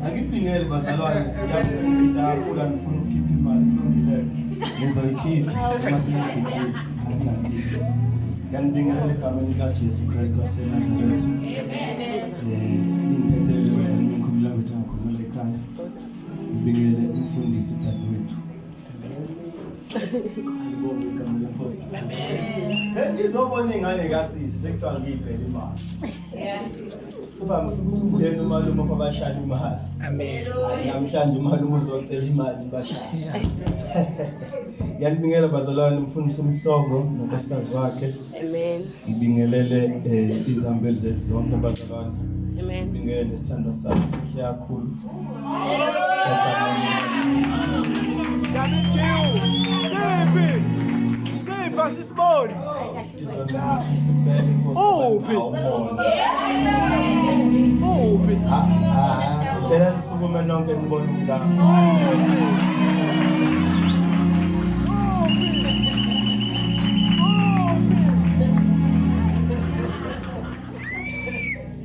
Akibingele bazalwane ngiyakupita kakhulu ngifuna ukukhipha imali kulungile ngizoyikhipha uma sengigidile akunakho ngiyanibingelela egameni likaJesu Kristu waseNazaretha ngithethele wena ngikhulula ukuthi ngakhulula ekhaya ngibingele umfundisi udadewethu ngibonge igama lenkosi ngizobona ingane kasisi sekuthiwa ngiyicela imali uba msukuthi yena umalume kwabashana imali amen namhlanje umalume uzocela imali bashana yanibingela bazalwane umfundisi umhlongo nonkosikazi wakhe amen ngibingelele izambeli zethu zonke bazalwane amen ngibingele nesithando sakhe sihle kakhulu Sipha sisibone uphi tela nisukume nonke nibone umngane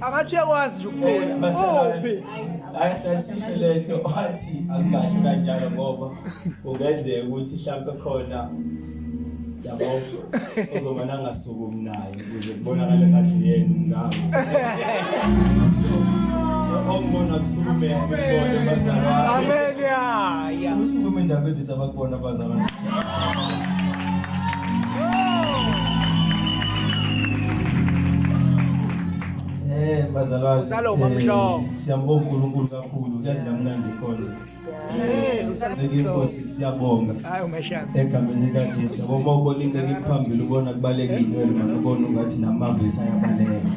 Angathi yakwazi ukuthola uphi ayisathishe lento wathi akukasho kanjalo ngoba ungenzeka ukuthi mhlawumbe khona yabo uzomana ngasukumi naye ukuze kubonakale ngathi yena umngane ongona kusukume yakubona bazalwane amen ya usukume indaba ezithi abakubona bazalwane bazalwane siyambonga uNkulunkulu kakhulu kuyazi yamnandi khona Inkosi siyabonga egameni likaJesu ngoba ubona into ephambili ubona kubalekile wena ubona ungathi namavesi ayabaleka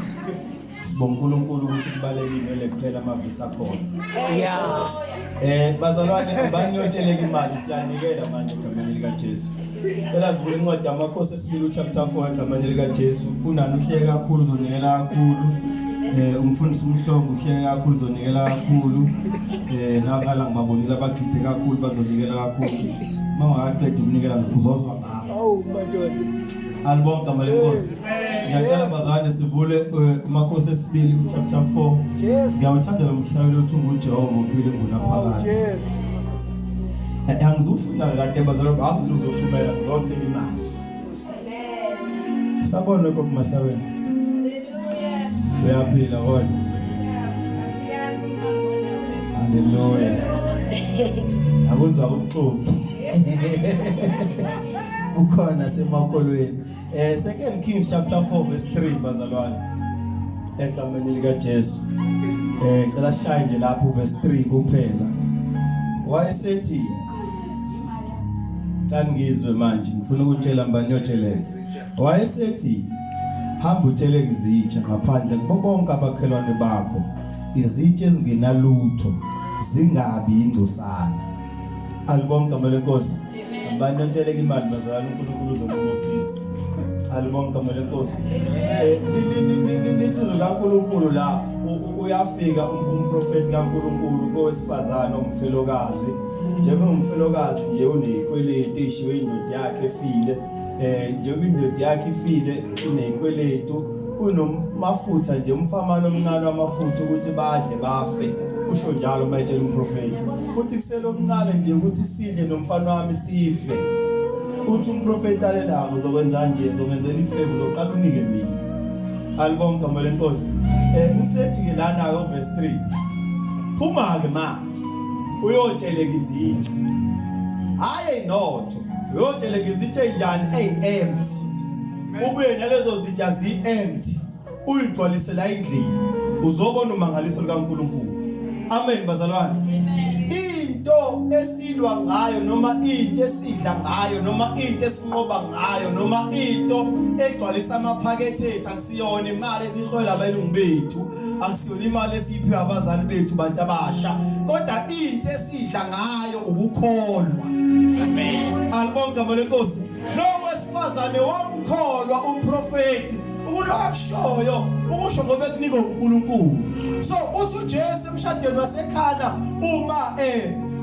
sibonga uNkulunkulu ukuthi kubalekile kuphela amavesi akhona bazalwane ubani yotsheleka imali siyanikela manje egameni likaJesu cela sivule incwadi yamakhosi esibili chapter 4 egameni likaJesu kunani uhleke kakhulu uzonikela kakhulu umfundisi umhlongo uhleke kakhulu uzonikela kakhulu nabala ngibabonile abagide kakhulu bazonikela kakhulu mawaqeda ukunikela uzozwa ngabo madoda alibonga igama lenkosi ngiyacela bazalwane sivule umakhosi esibili chapter 4 ngiyawuthanda lo mhlawulo othi unguJehova uphile ngunaphakade angizufunda kade bazalwane akuzoshumela ngizocela imali sabona lokho kumasaweni uyaphila kodwa haleluya akuzwa ubuxoki ukhona semakholweni 2 Kings chapter 4 verse 3 bazalwane egameni likaJesu ngicela shaye nje lapho verse 3 kuphela wayesethi ngizwe manje ngifuna ukutshela mbani yotsheleka wayesethi hamba utsheleke izitsha ngaphandle kubo bonke abakhelwane bakho izitsha ezingenalutho zingabi ingcosana alibonga igama lenkosi mbani yotsheleka imali bazalwane uNkulunkulu uzokubusisa alibonga igama lenkosi insizwa kaNkulunkulu la uyafika umprofeti kaNkulunkulu kowesifazana omfelokazi njengoba umfelokazi nje unezikweleti ishiwe indoda yakhe efile njengoba indoda yakhe ifile inezikweletu unomafutha nje umfamana omncane wamafutha ukuthi badle bafe usho njalo mayitshela umprofeti uthi kusele omncane nje ukuthi sidle nomfana wami sife uthi umprofeti alelako uzokwenza nje uzokwenzela ifebe uzoqala unike mina alibonga igama lenkosi usethi ke lana ke verse 3 phuma ke manje uyotsheleka izitsha hayi notho uyotsheleka izitsha enjani empty ubuye nalezo zitsha zi-empty uyigcwalisela endlini uzobona umangaliso likaNkulunkulu amen bazalwane into esilwa ngayo noma into esidla ngayo noma into esinqoba ngayo noma into egcwalisa amaphakethe ethu akusiyona imali esihola abelungu bethu akusiyona imali esiphiwe abazali bethu bantu abasha kodwa into esidla ngayo ukukholwa amen alibonga igama lenkosi noma wesifazane wamkholwa umprofeti ulokushoyo ukusho ngoba kunika uNkulunkulu so uthi uJesu emshadweni wasekhana uma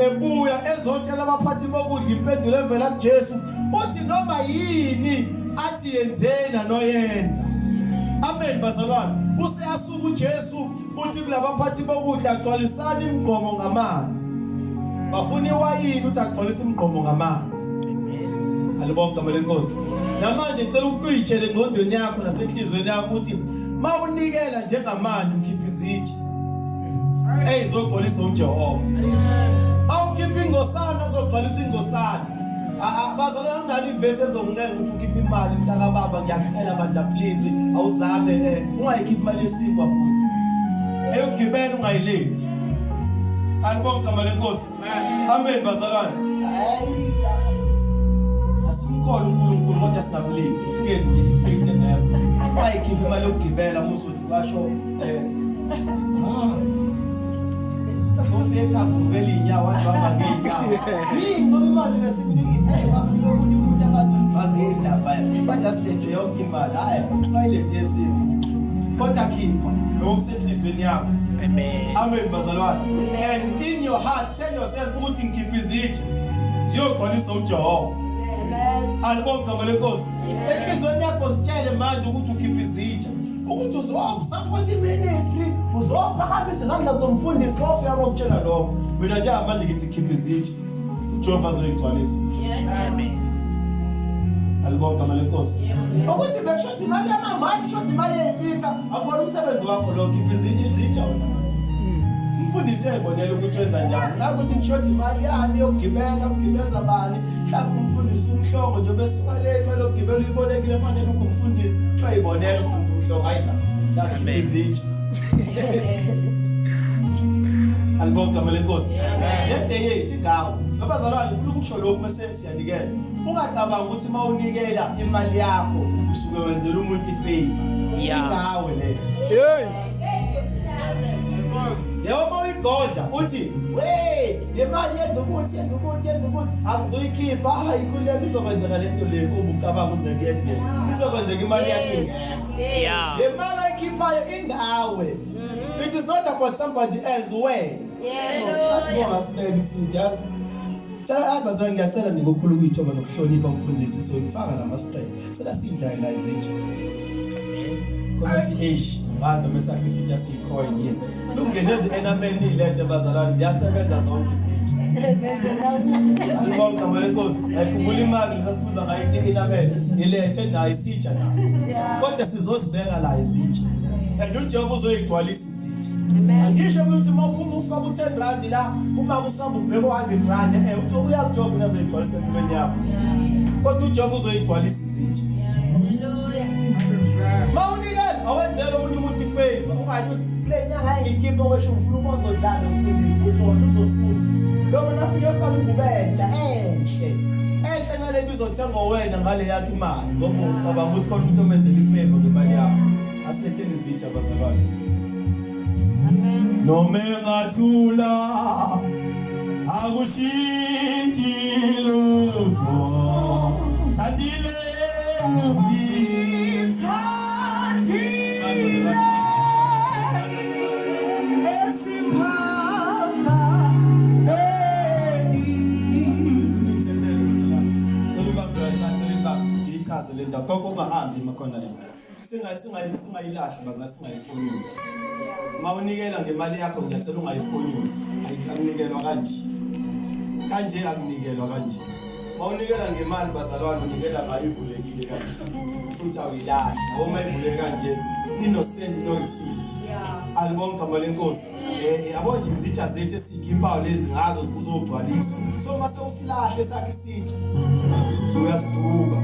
ebuya ezotshela abaphathi bokudla impendulo evela kuJesu uthi noma yini athi yenzena noyenza amen bazalwane asuka uJesu uthi kulabaphathi bokudla agcwalisana imigqomo ngamanzi. Bafuna iwayini uthi agcwalisa imigqomo ngamanzi. Alibonke igama lenkosi. Namanje ngicela ukuyitshela engqondweni yakho nasenhlizweni yakho ukuthi mawunikela njengamanje ukhipha izitsha ezogcwalisa uJehova. Awukhipha ingosana uzogcwalisa ingosana. Bazalwana ngani ivesi enzokuncenga ukuthi ukhiphe imali mntaka baba ngiyacela bandla please awuzame ungayikhiphi imali yesinkwa futhi. Eyogibela ungayilethi. Alibonke igama lenkosi. Amen bazalwana. Asimkhole uNkulunkulu kodwa singamlindi. Singenzi nje ifaith engekho. Wayikhipha imali yokugibela musuthi basho Sofika kuvela inyawo wahamba ngeenyawo. Ngoba imali besimnikile wafika umuntu akathi ngivangeli lapha. Bajasilete yonke imali. Hayi, bayilethe yesimo. Kodwa khipha ngokusenhlizweni yakho. Amen. Amen bazalwane. And in your heart tell yourself ukuthi ngikhipha izitsha ziyogcwalisa uJehova. Alibonke igama lenkosi. Enhlizweni yakho sitshele manje ukuthi ukhipha izitsha. Ukuthi uzosupport ministry, uzophakamise izandla zomfundisi ofika ukutshela lokho. Mina nje manje ngithi khipha izitsha. uJehova azoyigcwalisa. Amen. Alibonke igama lenkosi. Ukuthi beshoda imali yamamaki, beshoda imali yePeter, akubona umsebenzi wakho lo khipha izitsha wena manje. Umfundisi uyayibonela ukuthi wenza njani. Ngakuthi ngishoda imali yami yokugibela, ukugibeza bani. Mhlawumbe umfundisi umhlongo nje besuka le imali yokugibela uyibolekile fanele umfundisi uyayibonela umfundisi umhlongo ayidla. That's izitsha. Alibonke igama lenkosi. Yede yethu igawo. Abazalwane ufuna ukusho lokho bese siyanikela. Ungacabanga ukuthi mawunikela imali yakho usuke wenzela umuntu ifavor. Igawe le. Hey. Yebo uyigodla uthi we imali yenza ukuthi akuzoyikhipha ikhuleka izokwenzeka lento le ubucabanga ukuthi kuyenzeka izokwenzeka imali yakhe. Le mali ayikhiphayo ingawe. It is not about somebody else way. Yebo asibeke isinjazi. Abazalwane ngiyacela ngokukhulu ukuyithoba nokuhlonipha umfundisi soyifaka lamaspray. Cela siyidlala izitsha. Komithi eish bando mesakhe isitsha siyicoin yini. Lungenezi enameni ilethe abazalwane ziyasebenza zonke izitsha. Alibonke igama lenkosi. Ayikhumbula imali lesasibuza ngayo ithi enameni ilethe nayo isitsha nayo. Kodwa sizozibeka la izitsha. And uJehova uzoyigcwalisa izitsha. Angisho ukuthi mawuphuma ufaka u10 rand la uma usamba ubheka u100 rand uthi uyakujova uyazoyigcwalisa empilweni yakho. Kodwa uJehova uzoyigcwalisa izitsha. Hallelujah. Mawunikela awenzele umuntu ifavor ungasho le nyanga ngikhipha kwesho ngifuna ukuzodlala umfundisi uzona uzosutha. Lokho nafike ufaka ingubentsha enhle. Enhle ngalento izothenga wena ngale yakhe imali ngoba ucabanga ukuthi khona umuntu omenzela ifavor ngemali yakho. Asiletheni izitsha abazalwane. Amen. Noma engathula akushintshi lutho. Thandile ngithandile esiphapha enithethele bazalwane. Tolibamba ngichaze le ndawo konke ungahambi makhona la. Singayilahli bazalwane singayifonyusi. Mawunikela ngemali yakho ngiyacela ungayifonyusi. Ayikunikelwa kanje. Kanje akunikelwa kanje. Mawunikela ngemali bazalwane unikela ngayivulekile kanje. Futhi awuyilahla. Uma ivuleke kanje innocent noyisile. Alibonke igama lenkosi. Yabo nje izitsha zethu esikhiphayo lezi ngazo zikuzogcwaliswa. So mase usilahle sakhe isitsha. Uyasiduka.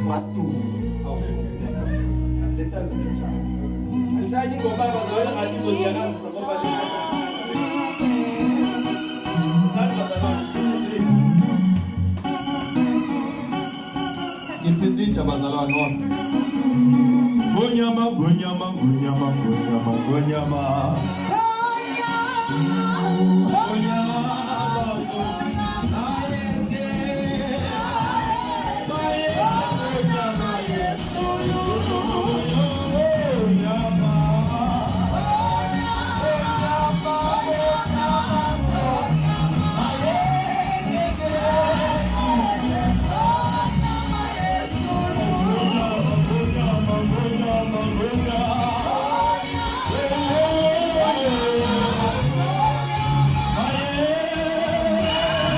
Ungasituka. Awukusibeka. Letha izitsha. Ngishaya ingoma bazalwane ngathi izonyakazisa ngoba le. Skip izitsha bazalwane wose. Gonyama.